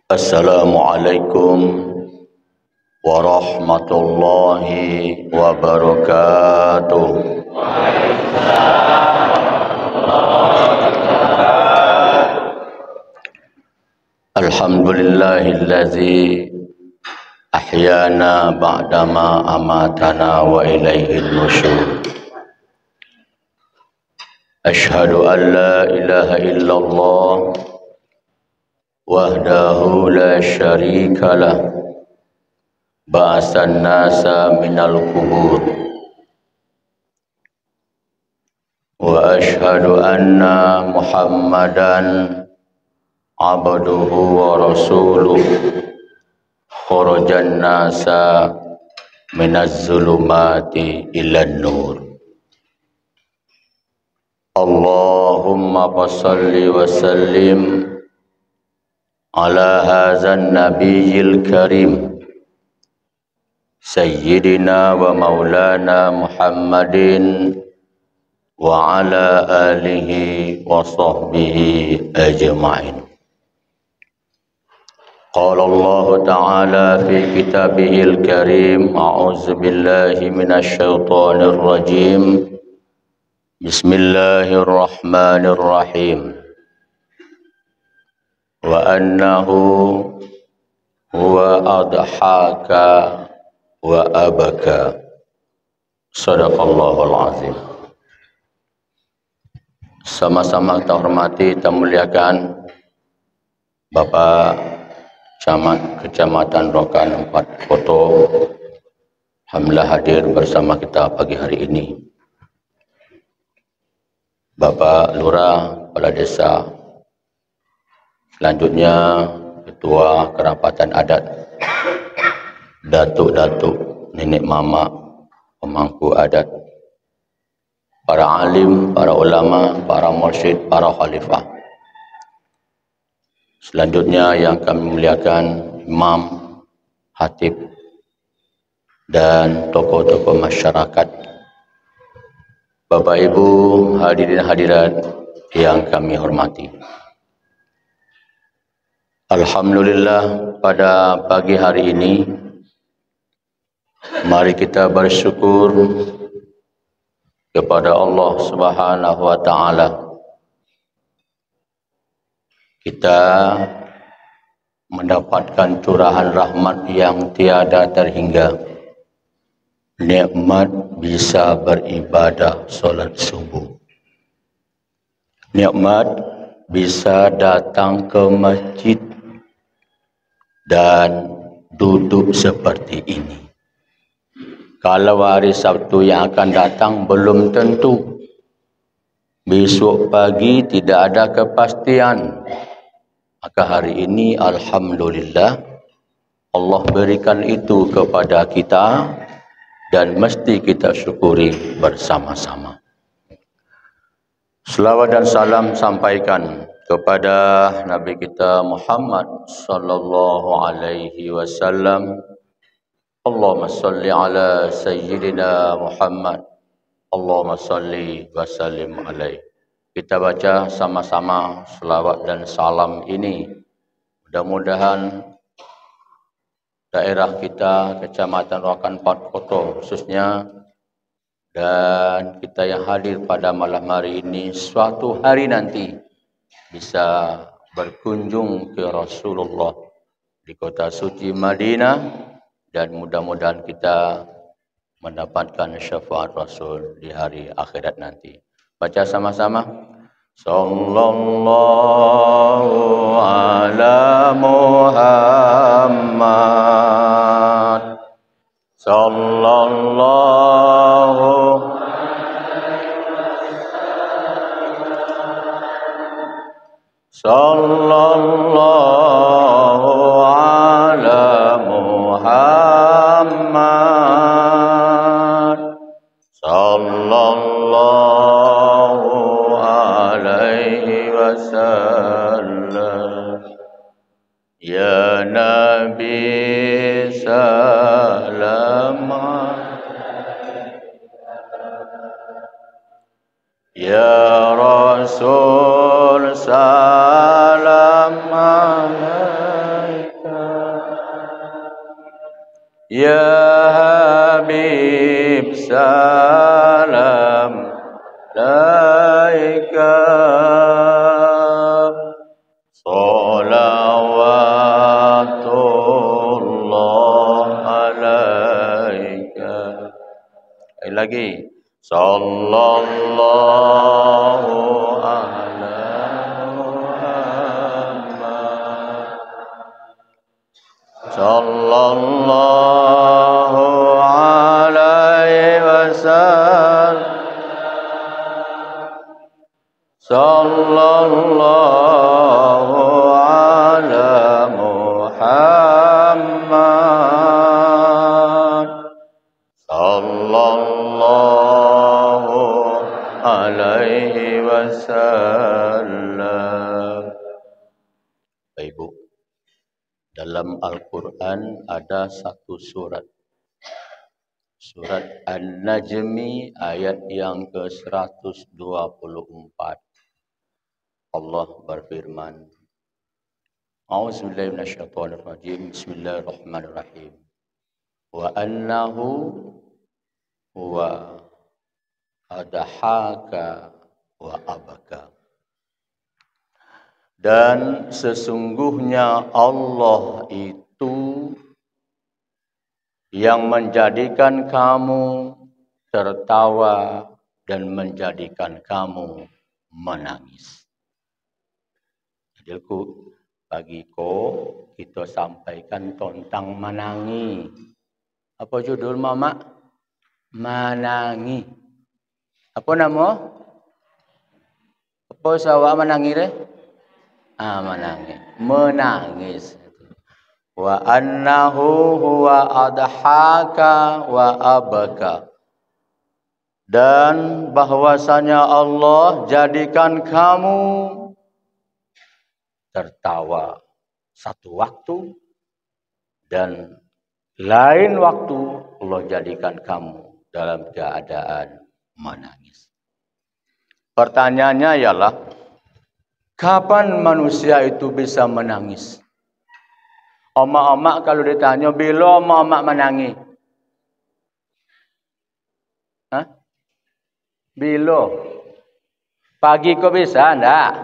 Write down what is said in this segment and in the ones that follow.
Assalamualaikum warahmatullahi wabarakatuh. Alhamdulillahillazi ahyana ba'dama amatana wa ilaihil nusyur. Ashhadu an la ilaha illallah wahdahu la syarika lah, ba'asan nasa minal kubur, wa ashhadu anna Muhammadan abduhu wa rasuluh, kharajan nasa minaz zulumati ilan nur. Allahumma salli wa sallim ala hazan nabiyil karim sayyidina wa maulana Muhammadin wa ala alihi wa sahbihi ajma'in. Qala Allah ta'ala fi kitabihil karim, a'udzu billahi minasy syaithanir rajim. Bismillahirrahmanirrahim. Wa annahu huwa adhaka wa abaka. Sadaqallahul azim. Sama-sama kita hormati, kita muliakan Bapak Camat Kecamatan Rokan 4 Koto, alhamdulillah hadir bersama kita pagi hari ini. Bapak Lurah, Kepala Desa, selanjutnya Ketua Kerapatan Adat, Datuk-datuk, nenek mama, pemangku adat, para alim, para ulama, para mursyid, para khalifah. Selanjutnya yang kami muliakan imam, khatib, dan tokoh-tokoh masyarakat. Bapak Ibu hadirin hadirat yang kami hormati. Alhamdulillah, pada pagi hari ini mari kita bersyukur kepada Allah Subhanahu wa taala. Kita mendapatkan curahan rahmat yang tiada terhingga. Nikmat bisa beribadah solat subuh. Nikmat bisa datang ke masjid dan duduk seperti ini. Kalau hari Sabtu yang akan datang belum tentu. Besok pagi tidak ada kepastian. Maka hari ini alhamdulillah Allah berikan itu kepada kita dan mesti kita syukuri bersama-sama. Selawat dan salam sampaikan kepada Nabi kita Muhammad sallallahu alaihi wasallam. Allahumma salli ala sayyidina Muhammad. Allahumma salli wa sallim alaihi. Kita baca sama-sama selawat dan salam ini. Mudah-mudahan daerah kita, Kecamatan Rokan 4 Koto khususnya, dan kita yang hadir pada malam hari ini, suatu hari nanti bisa berkunjung ke Rasulullah di kota suci Madinah, dan mudah-mudahan kita mendapatkan syafaat Rasul di hari akhirat nanti. Baca sama-sama. Sallallahu ala Muhammad. Sallallahu ala Muhammad. Sallallahu alaihi wasallam. Ya Nabi salam, ya Rasul salam alaik. Ya Habib salam alaika salawatullah alaika. Lagi sallallahu ala Muhammad sallallahu alaihi wasallam sallallahu ala Muhammad sallallahu alaihi wasallam. Ibu, dalam Al-Quran ada satu surat, surat An-Najmi ayat yang ke-124. Allah berfirman, A'udzubillahi minasyaitonirrajim. Bismillahirrahmanirrahim. Wa annahu huwa adhaka wa abaka. Dan sesungguhnya Allah itu yang menjadikan kamu tertawa dan menjadikan kamu menangis. Jadi pagi kita sampaikan tentang menangi. Apa judul mama? Menangi. Apa nama? Apa sawak menangi deh? Menangis. Menangis. Wa annahu huwa adhaka wa abaka. Dan bahwasanya Allah jadikan kamu tertawa satu waktu dan lain waktu Allah jadikan kamu dalam keadaan menangis. Pertanyaannya ialah, kapan manusia itu bisa menangis? Omak-omak kalau ditanya, bila omak-omak menangis? Hah? Bila? Pagi kau bisa enggak?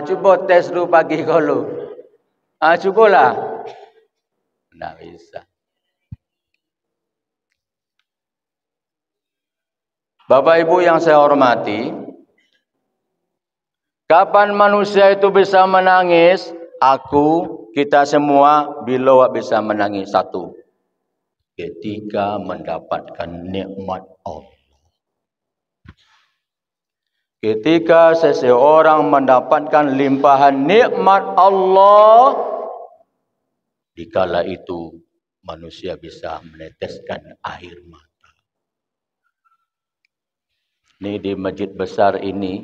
Coba tes dulu pagi kau lu. Cubalah. Enggak bisa. Bapak Ibu yang saya hormati, kapan manusia itu bisa menangis? Kita semua bila bisa menangis? Satu, ketika mendapatkan nikmat Allah. Ketika seseorang mendapatkan limpahan nikmat Allah, dikala itu manusia bisa meneteskan air mata. Ini di masjid besar ini,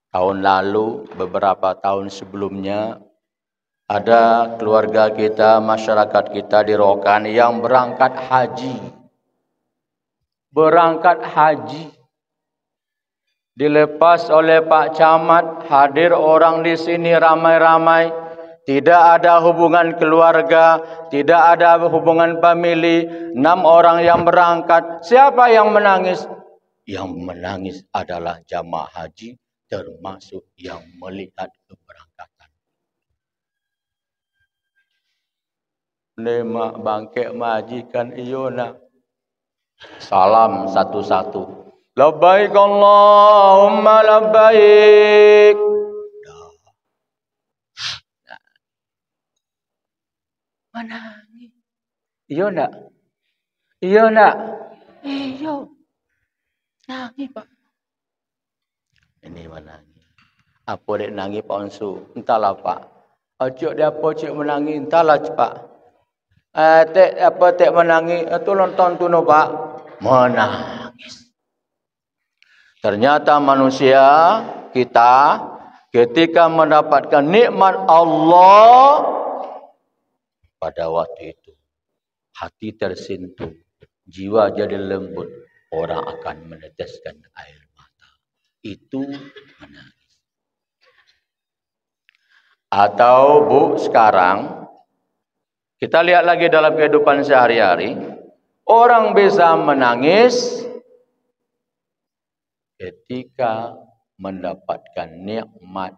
tahun lalu, beberapa tahun sebelumnya, ada keluarga kita, masyarakat kita di Rokan yang berangkat haji. Berangkat haji. Dilepas oleh Pak Camat, hadir orang di sini ramai-ramai. Tidak ada hubungan keluarga, tidak ada hubungan famili. 6 orang yang berangkat. Siapa yang menangis? Yang menangis adalah jamaah haji, termasuk yang melihat keberangkatan. Nemak bangkit majikan iyo nak. Salam satu-satu. Labbaik Allahumma labbaik. Menangis. Iyo nak? Iyo nak? Iyo. Nangis Pak. Ini menangis. Apa dek nangis Pak Onsu? Entahlah Pak. Cik dia apa cik menangis? Entahlah Pak. Tek menangis? Tolong tonton no Pak. Menangis. Ternyata manusia kita ketika mendapatkan nikmat Allah, pada waktu itu hati tersentuh, jiwa jadi lembut, orang akan meneteskan air mata. Itu menangis. Atau Bu, sekarang Kita lihat lagi dalam kehidupan sehari-hari, orang bisa menangis ketika mendapatkan nikmat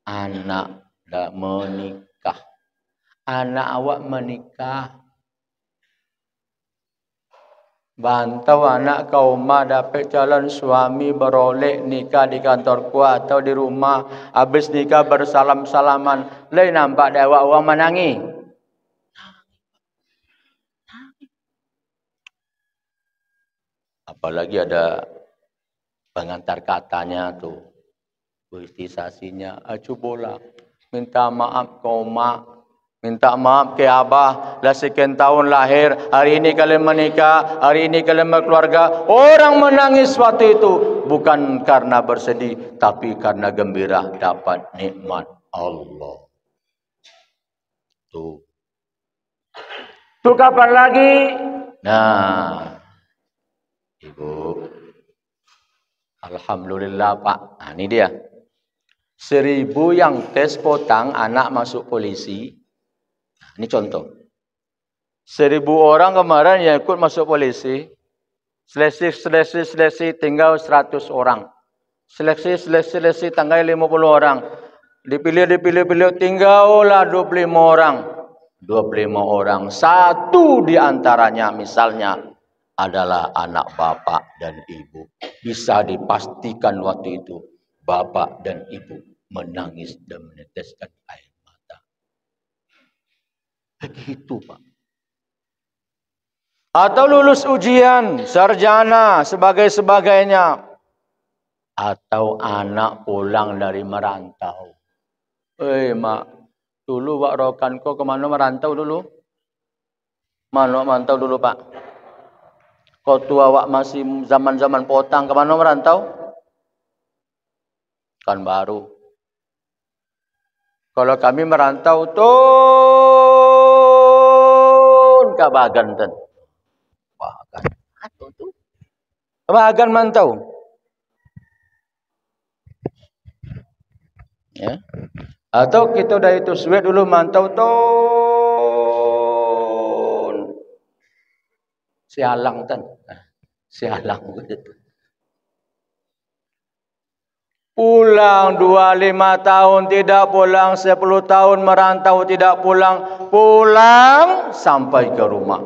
anak menikah. Anak awak menikah. Bantau anak kau mah dapat calon suami beroleh nikah di kantor kuat atau di rumah. Habis nikah bersalam-salaman. Lain nampak dia awak orang menangis. Apalagi ada pengantar katanya tuh. Puitisasinya. Acu bola. Minta maaf kau mak. Minta maaf ke abah. Dah sekian tahun lahir. Hari ini kalian menikah. Hari ini kalian berkeluarga. Orang menangis waktu itu. Bukan karena bersedih. Tapi karena gembira dapat nikmat Allah. Tuh. Tuh kapan lagi? Nah. Ibu. Alhamdulillah Pak. Nah, ini dia. 1000 yang tes potang anak masuk polisi. Nah, ini contoh. 1000 orang kemarin yang ikut masuk polisi. Seleksi tinggal 100 orang. Seleksi tinggal 50 orang. Dipilih tinggallah 25 orang. 25 orang. Satu di antaranya misalnya adalah anak bapak dan ibu. Bisa dipastikan waktu itu bapak dan ibu menangis dan meneteskan air mata. Begitu Pak. Atau lulus ujian, sarjana, sebagainya. Atau anak pulang dari merantau. Mak, dulu Pak Rokan kau kemana merantau dulu? Mana merantau dulu Pak? Kau tua Wak masih zaman-zaman potang kemana merantau? Kan baru. Kalau kami merantau tun ke Bagan ten. Bagan. Atau tu. Bagan mantau. Ya. Atau kita dari itu suet dulu mantau tun. Sialang ten. Sialang gitu. Pulang 25 tahun tidak pulang, 10 tahun merantau tidak pulang, pulang sampai ke rumah.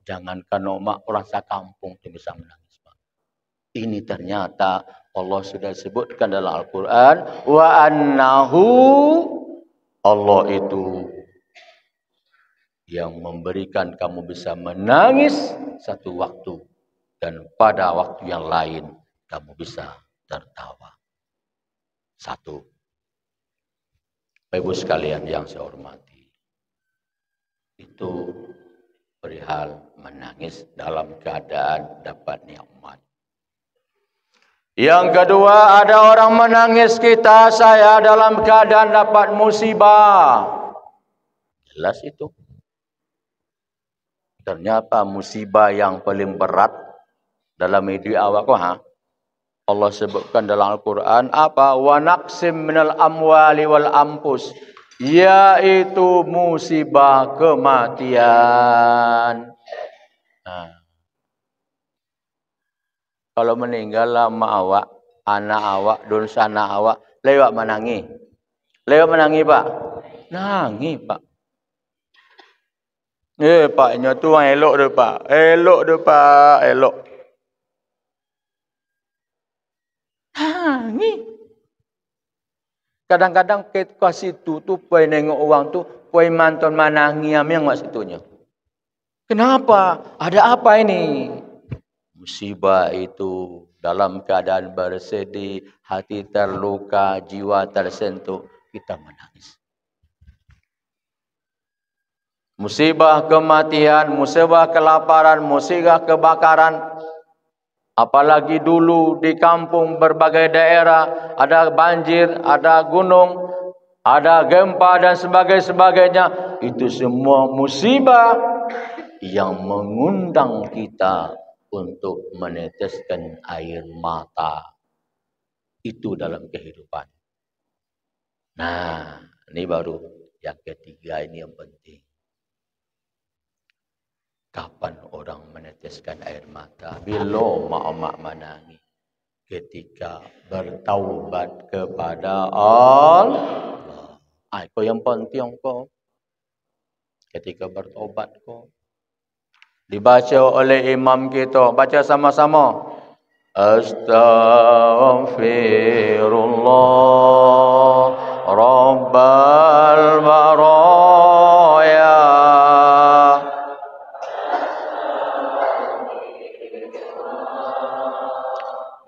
Jangankan omak orang sekampung itu bisa menangis. Ini ternyata Allah sudah sebutkan dalam Al-Quran, wa annahu Allah itu yang memberikan kamu bisa menangis satu waktu dan pada waktu yang lain kamu bisa tertawa. Satu. Bapak Ibu sekalian yang saya hormati. Itu perihal menangis dalam keadaan dapat nikmat. Yang kedua, ada orang menangis kita, saya dalam keadaan dapat musibah. Jelas itu. Ternyata musibah yang paling berat dalam hidup awak kok, Allah sebutkan dalam Al-Quran apa? Wa naqsim minal amwali wal ampus. Yaitu musibah kematian. Nah. Kalau meninggal lama awak, anak awak, dunsana awak, lewat menangi. Lewat menangi Pak. Nangis Pak. Paknya tu yang elok dia Pak. Elok dia Pak. Elok. Nangis. Kadang-kadang ke situ tu pergi nengok orang tu, pergi mantun menangi yang kat situnya. Kenapa? Ada apa ini? Musibah itu dalam keadaan bersedih, hati terluka, jiwa tersentuh, kita menangis. Musibah kematian, musibah kelaparan, musibah kebakaran. Apalagi dulu di kampung berbagai daerah, ada banjir, ada gunung, ada gempa dan sebagainya. Itu semua musibah yang mengundang kita untuk meneteskan air mata. Itu dalam kehidupan. Nah, ini baru yang ketiga, ini yang penting. Kapan orang meneteskan air mata? Bila mak-mak menangis? Ketika bertaubat kepada Allah. Kau yang penting kau. Ketika bertaubat kau. Dibaca oleh imam kita. Baca sama-sama. Astaghfirullah Rabbal baraya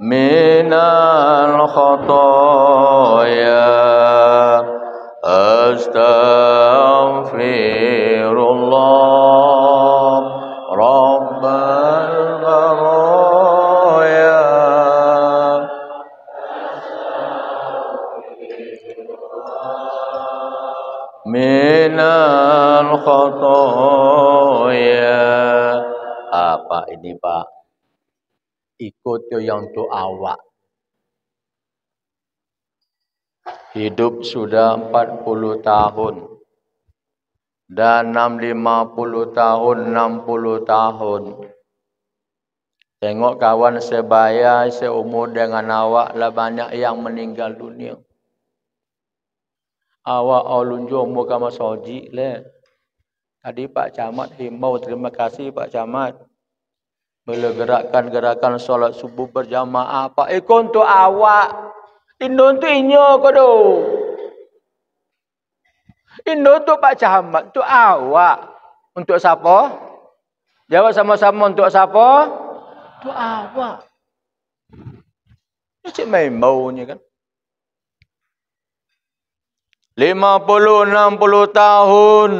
minal khotoya astaghfirullah rabbal baraya minal khotoya. Apa ini Pak? Ikut yang tu awak. Hidup sudah 40 tahun. Dan 50 tahun, 60 tahun. Tengok kawan sebaya, seumur dengan awak lah banyak yang meninggal dunia. Awak alunjur muka masoji le. Tadi Pak Camat himbau, terima kasih Pak Camat. Bila gerakan-gerakan solat subuh berjamaah, Pak ikon tu awak. Indon tu inyo ko do. Indon tu Pak Camat tu awak. Untuk siapa? Jawab sama-sama untuk siapa? Tu awak. Ini cik main baunya kan. 50-60 tahun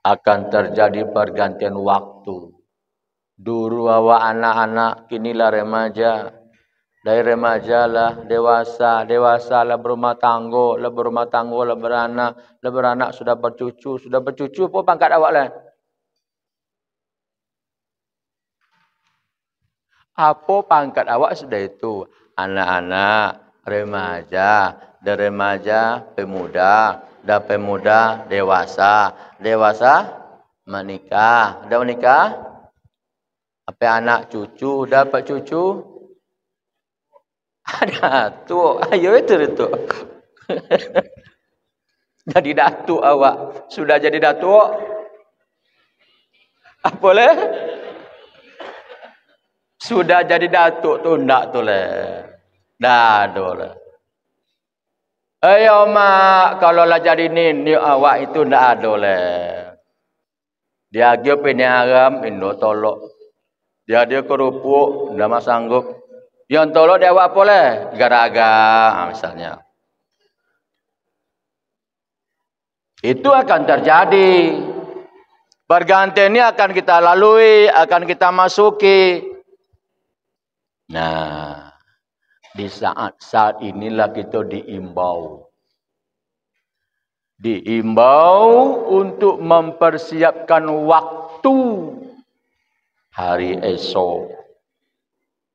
akan terjadi pergantian waktu. Dulu awak anak-anak, kinilah remaja. Dari remaja lah dewasa, dewasa lah berumah tangga, lah beranak sudah bercucu pun pangkat awak lah. Apa pangkat awak sudah itu? Anak-anak, remaja, dari remaja, pemuda, dari pemuda, dewasa, dewasa, menikah, dah menikah, apa anak cucu, dapat cucu, datuk, ayo itu datuk. Jadi datuk awak, sudah jadi datuk. Apa leh? Sudah jadi datuk tu ndak tu leh. Dah do leh. Ayo mak, kalau lah jadi ni awak itu ndak ada leh. Dia agak penyaram, indo tolok. Dia kerupuk, ndak mak sanggup. Yang tolok dia awak apa leh? Garaga, misalnya. Itu akan terjadi. Pergantian ini akan kita lalui, akan kita masuki. Nah, di saat inilah kita diimbau. Diimbau untuk mempersiapkan waktu hari esok.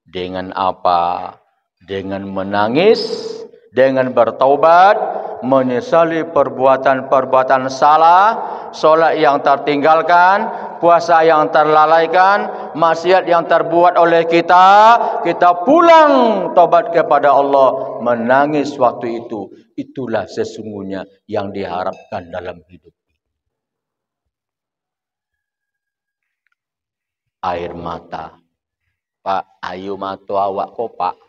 Dengan apa? Dengan menangis, dengan bertaubat, menyesali perbuatan-perbuatan salah, solat yang tertinggalkan, puasa yang terlalaikan, maksiat yang terbuat oleh kita, kita pulang taubat kepada Allah, menangis waktu itu. Itulah sesungguhnya yang diharapkan dalam hidup. Air mata. Pak, ayu mata awak ko, Pak.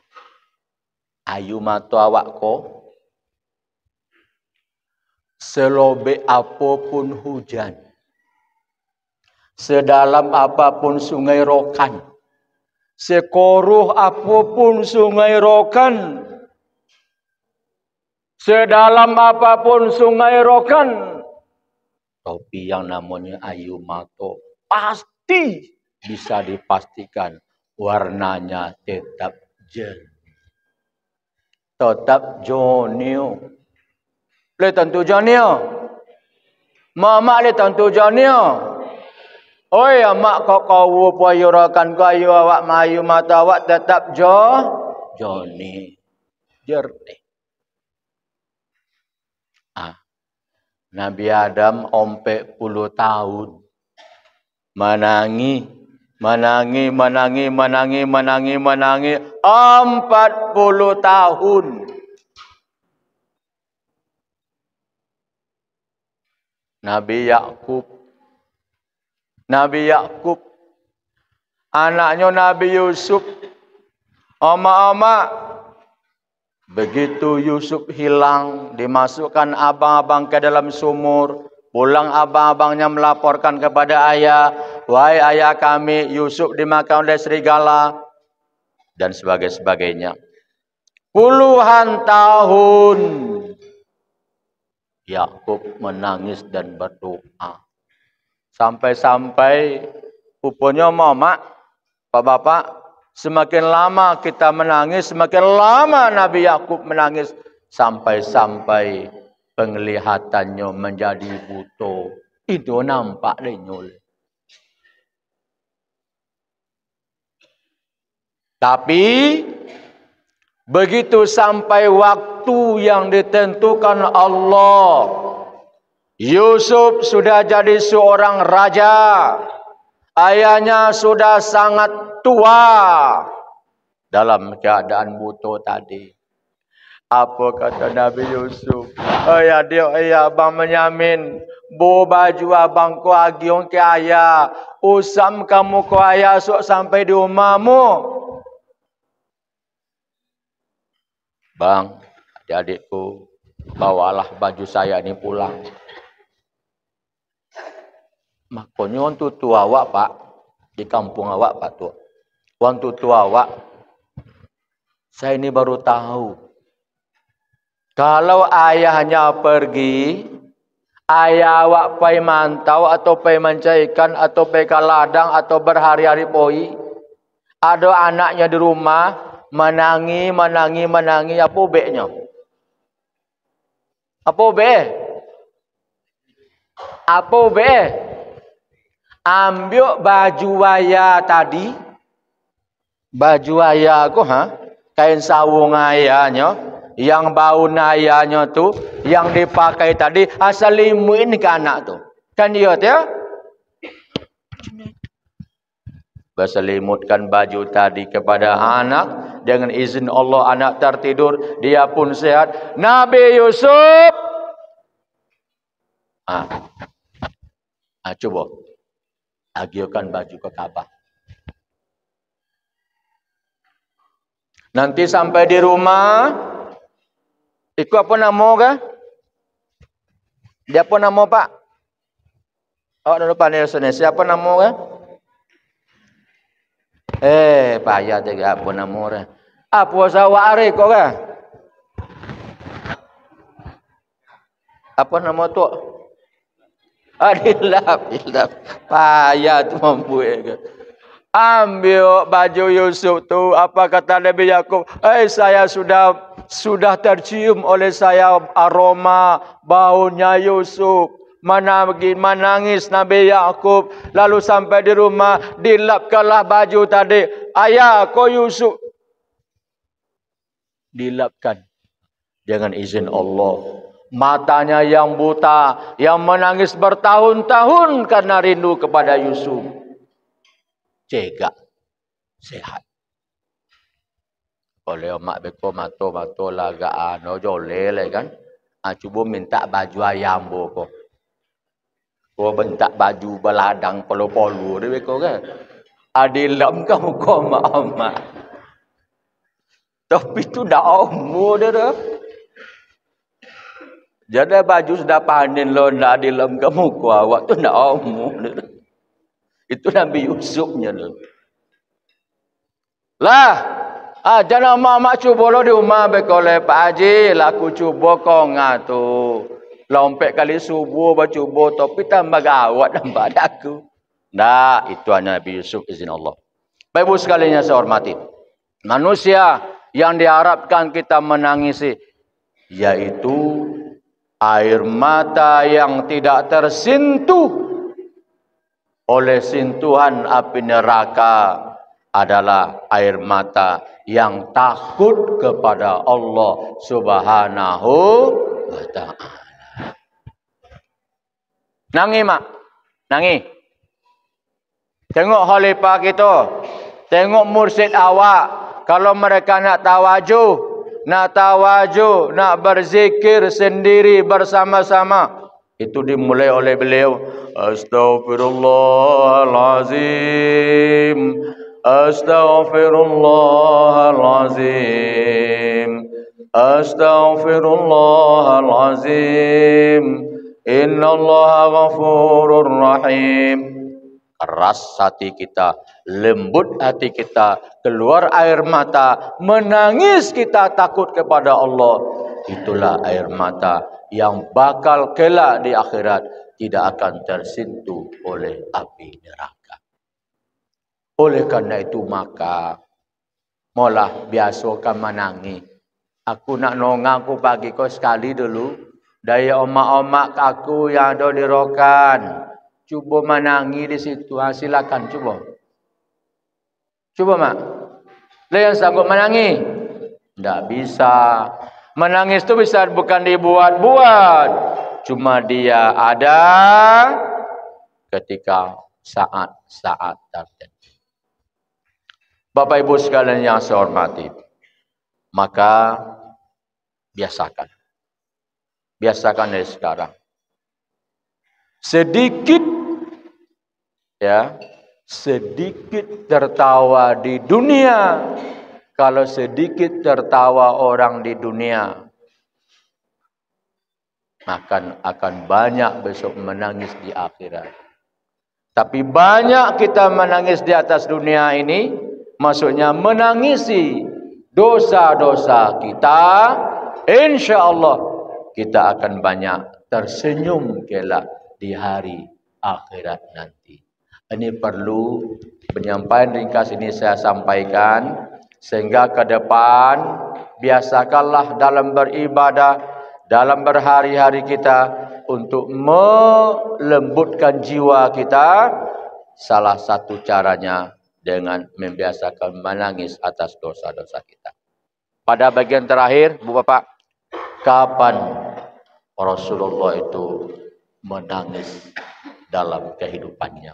Ayu mata awak ko. Selobek apapun hujan. Sedalam apapun sungai Rokan. Sekoruh apapun sungai Rokan. Sedalam apapun sungai Rokan. Tapi yang namanya ayu mata pasti bisa dipastikan warnanya tetap jernih. Tetap jonio. Le tentu jonio. Mama le tentu jonio. Oi mak kau kau payurakan kayu awak mayu mata awak tetap joni. Jernih. Nabi Adam 40 tahun. menangi 40 tahun. Nabi Yakub, anaknya Nabi Yusuf, begitu Yusuf hilang, dimasukkan abang-abang ke dalam sumur. Pulang abang-abangnya melaporkan kepada ayah, wahai ayah kami, Yusuf dimakan oleh serigala. Dan sebagainya. Puluhan tahun Yakub menangis dan berdoa. Sampai-sampai pupunya mak, Pak Bapak, semakin lama kita menangis, semakin lama Nabi Yakub menangis. Sampai-sampai penglihatannya menjadi buta. Itu nampak lenyul. Tapi begitu sampai waktu yang ditentukan Allah, Yusuf sudah jadi seorang raja. Ayahnya sudah sangat tua dalam keadaan buta tadi. Apa kata Nabi Yusuf? Ayah abang menyamin, bo baju abang ko agiong ke ayah, usam kamu ko ayah sok sampai di rumahmu. Bang, adik-adikku, bawalah baju saya ini pulang. Makanya orang tutu awak, Pak, di kampung awak, Pak, tuh. Orang tutu awak, saya ini baru tahu. Kalau ayahnya pergi, ayah awak pergi mantau atau pergi mencaikan atau pergi ke ladang atau berhari-hari poi. Ada anaknya di rumah, menangi, apa ubeknya? Apa ube? Ambil baju ayah tadi, baju ayah aku, kain sawung ayahnya, yang bau ayahnya tu, yang dipakai tadi, asal limuin ke anak tu. Kan dia tu? Berselimutkan baju tadi kepada anak. Dengan izin Allah anak tertidur. Dia pun sehat. Nabi Yusuf. Coba. Agiukan baju ke Ka'bah. Nanti sampai di rumah. Ikut apa nama ke? Dia apa nama Pak? Awak dah lupa ni rasanya. Siapa nama ke? Payah dia apa nama orang. Apa sawak hari kau ke? Apa nama tu? Dilap. Payah tu mampu ke. Ambil baju Yusuf tu. Apa kata Nabi Yakub? Saya sudah tercium oleh saya aroma baunya Yusuf. Menangis Nabi Yakub. Lalu sampai di rumah, dilapkanlah baju tadi. Ayah, kau Yusuf. Dilapkan. Dengan izin Allah. Matanya yang buta, yang menangis bertahun-tahun karena rindu kepada Yusuf. Cegak. Sehat. Oleh mak beko mato laga jole le kan. Cuba minta baju ayam boko. Kau bentak baju beladang polo-polo dia kau kan. Adilam kau mak. Tapi tu dah umur dia dah. Jadi baju sudah panen lo nak adilam kamu kau awak tu dah umur dia dah. Itu Nabi Yusufnya dah. Lah, jangan mak cuba lo di rumah bekole Pak Haji, laku cuba kau ngatu. Lompek kali subuh bercuba tapi tambah gawat tambah aku. Nah, itu hanya Nabi Yusuf izin Allah. Bapak Ibu sekalian yang saya hormati. Manusia yang diharapkan kita menangisi yaitu air mata yang tidak tersentuh oleh sentuhan api neraka adalah air mata yang takut kepada Allah Subhanahu wa ta'ala. Nangi mak, nangi. Tengok khalifah kita. Tengok mursyid awak. Kalau mereka nak tawajuh, nak berzikir sendiri bersama-sama, itu dimulai oleh beliau. Astaghfirullahalazim. Astaghfirullahalazim. Astaghfirullahalazim. Innallaha ghafurur rahim. Keras hati kita, lembut hati kita, keluar air mata, menangis kita takut kepada Allah. Itulah air mata yang bakal kelak di akhirat tidak akan tersentuh oleh api neraka. Oleh karena itu maka molah biasakan menangis. Aku nak nongak aku bagi kau sekali dulu. Dari omak-omak aku yang ada di rokan. Cuba menangis di situ. Silakan cuba. Cuba mak. Lo yang sanggup menangis? Tidak bisa. Menangis itu bisa bukan dibuat-buat. Cuma dia ada ketika saat-saat tertentu. Bapak Ibu sekalian yang saya hormati. Maka biasakan. Biasakan dari sekarang. Sedikit tertawa di dunia. Kalau sedikit tertawa orang di dunia, akan banyak besok menangis di akhirat. Tapi banyak kita menangis di atas dunia ini, maksudnya menangisi dosa-dosa kita. Insya Allah kita akan banyak tersenyum kelak di hari akhirat nanti. Ini perlu penyampaian ringkas ini saya sampaikan sehingga ke depan biasakanlah dalam beribadah, dalam berhari-hari kita untuk melembutkan jiwa kita. Salah satu caranya dengan membiasakan menangis atas dosa-dosa kita. Pada bagian terakhir, Bu Bapak, kapan Rasulullah itu menangis dalam kehidupannya?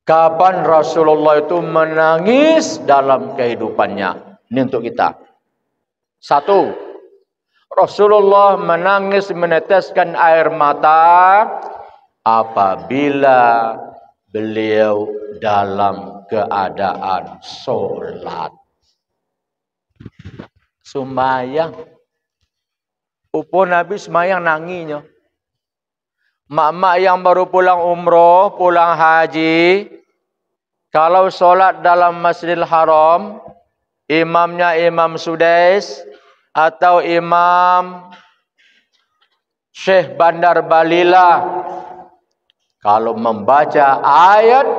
Kapan Rasulullah itu menangis dalam kehidupannya? Ini untuk kita. Satu, Rasulullah menangis meneteskan air mata apabila beliau dalam keadaan sholat. Sembahyang. Upo Nabi sembahyang nangisnya. Mak-mak yang baru pulang umroh, pulang haji, kalau solat dalam Masjidil Haram, imamnya Imam Sudais atau Imam Syekh Bandar Balila, kalau membaca ayat,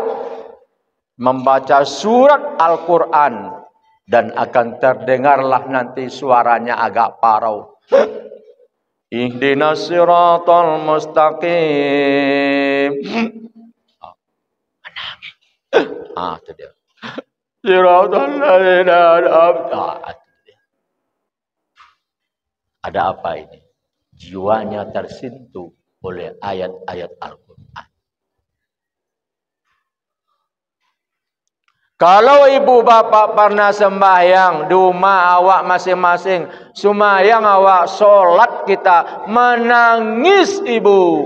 membaca surat Al-Quran, dan akan terdengarlah nanti suaranya agak parau. Ihdinas siratal mustaqim. Menangis. Itu dia. Siratal ladzina an'amta. Ada apa ini? Jiwanya tersentuh oleh ayat-ayat Al-Quran. Kalau ibu bapak pernah sembahyang di rumah awak masing-masing, sembahyang awak, solat kita, menangis ibu.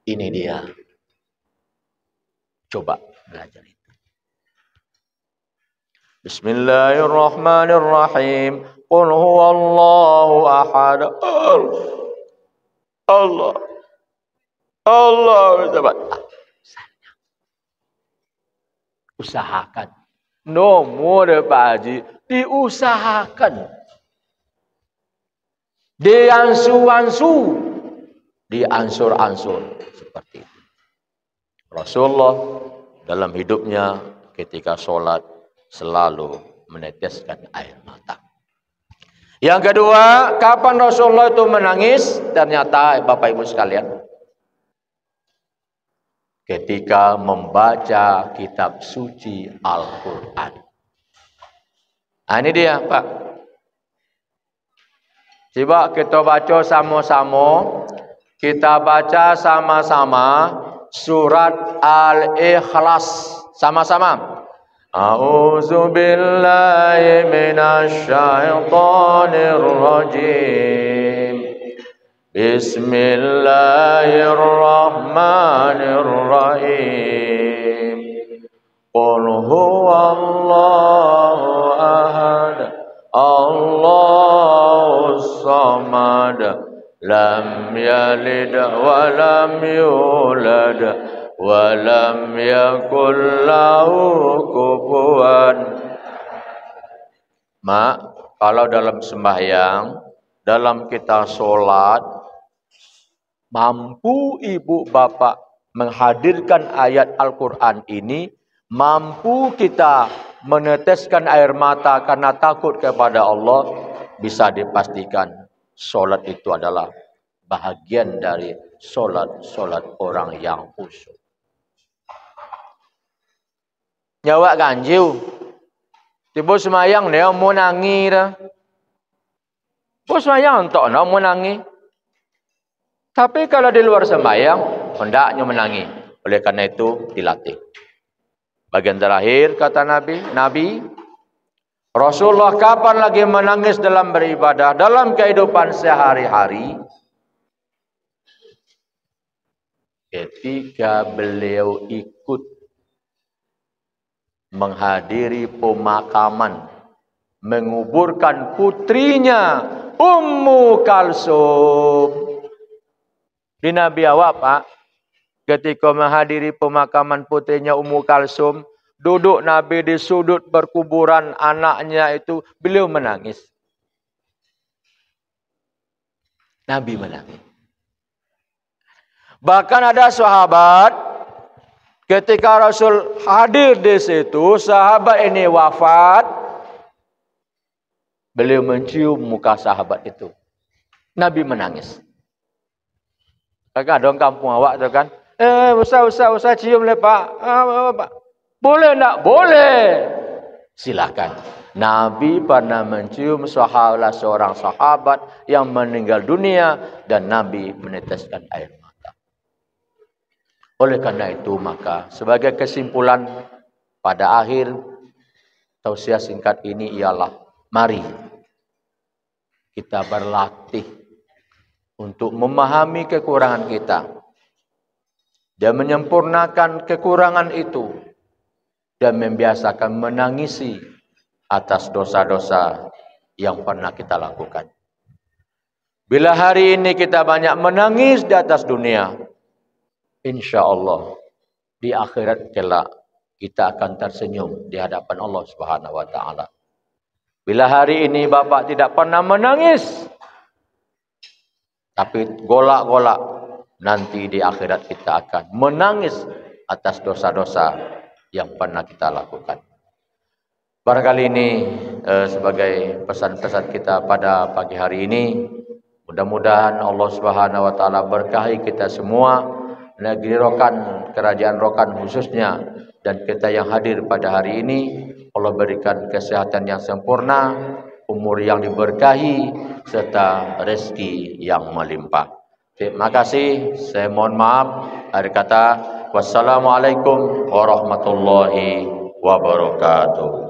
Ini dia. Coba belajar itu. Bismillahirrahmanirrahim. Qul huwallahu ahad. Allah. Usahakan. Nomor Pak Haji. Diusahakan. Diansur-ansur. Seperti itu. Rasulullah dalam hidupnya ketika sholat selalu meneteskan air mata. Yang kedua, kapan Rasulullah itu menangis? Ternyata Bapak Ibu sekalian, ketika membaca kitab suci Al-Quran. Nah, ini dia Pak. Coba kita baca sama-sama. Kita baca sama-sama. surat Al-Ikhlas. Sama-sama. A'udzu billahi minasy syaithanir rajim. Bismillahirrahmanirrahim. Qul huwallahu ahad, Allahus samad, lam yalid wa lam yulad wa lam yakul lahu kufuwan. Mak, kalau dalam sembahyang, dalam kita sholat, mampu ibu bapak menghadirkan ayat Al-Quran ini, mampu kita meneteskan air mata karena takut kepada Allah, bisa dipastikan sholat itu adalah bahagian dari sholat orang yang khusyuk. Nyawa ganjil, tiba semayang dia mau nangis dah. Tiba semayang tak nak mau nangis. Tapi kalau di luar sembahyang, hendaknya menangis. Oleh karena itu dilatih. Bagian terakhir kata Nabi, Rasulullah kapan lagi menangis dalam beribadah, dalam kehidupan sehari-hari? Ketika beliau ikut menghadiri pemakaman, menguburkan putrinya Ummu Kalsum. Di Nabi awak, Pak, ketika menghadiri pemakaman putrinya Ummu Kalsum, duduk Nabi di sudut berkuburan anaknya itu, beliau menangis. Nabi menangis. Bahkan ada sahabat, ketika Rasul hadir di situ, sahabat ini wafat, beliau mencium muka sahabat itu. Nabi menangis. Kadang kampung awak tu kan, usah cium le Pak. Boleh tak? Boleh. Silakan. Nabi pernah mencium salah seorang sahabat yang meninggal dunia dan Nabi meneteskan air mata. Oleh karena itu maka sebagai kesimpulan pada akhir tausiah singkat ini ialah mari kita berlatih untuk memahami kekurangan kita dan menyempurnakan kekurangan itu dan membiasakan menangisi atas dosa-dosa yang pernah kita lakukan. Bila hari ini kita banyak menangis di atas dunia, insya Allah di akhirat kelak kita akan tersenyum di hadapan Allah Subhanahu wa taala. Bila hari ini Bapak tidak pernah menangis, tapi golak-golak, nanti di akhirat kita akan menangis atas dosa-dosa yang pernah kita lakukan. Barangkali ini sebagai pesan-pesan kita pada pagi hari ini. Mudah-mudahan Allah Subhanahu wa taala berkahi kita semua, negeri Rokan, kerajaan Rokan khususnya, dan kita yang hadir pada hari ini. Allah berikan kesehatan yang sempurna, umur yang diberkahi, serta rezeki yang melimpah. Terima kasih. Saya mohon maaf. Akhir kata, wassalamualaikum warahmatullahi wabarakatuh.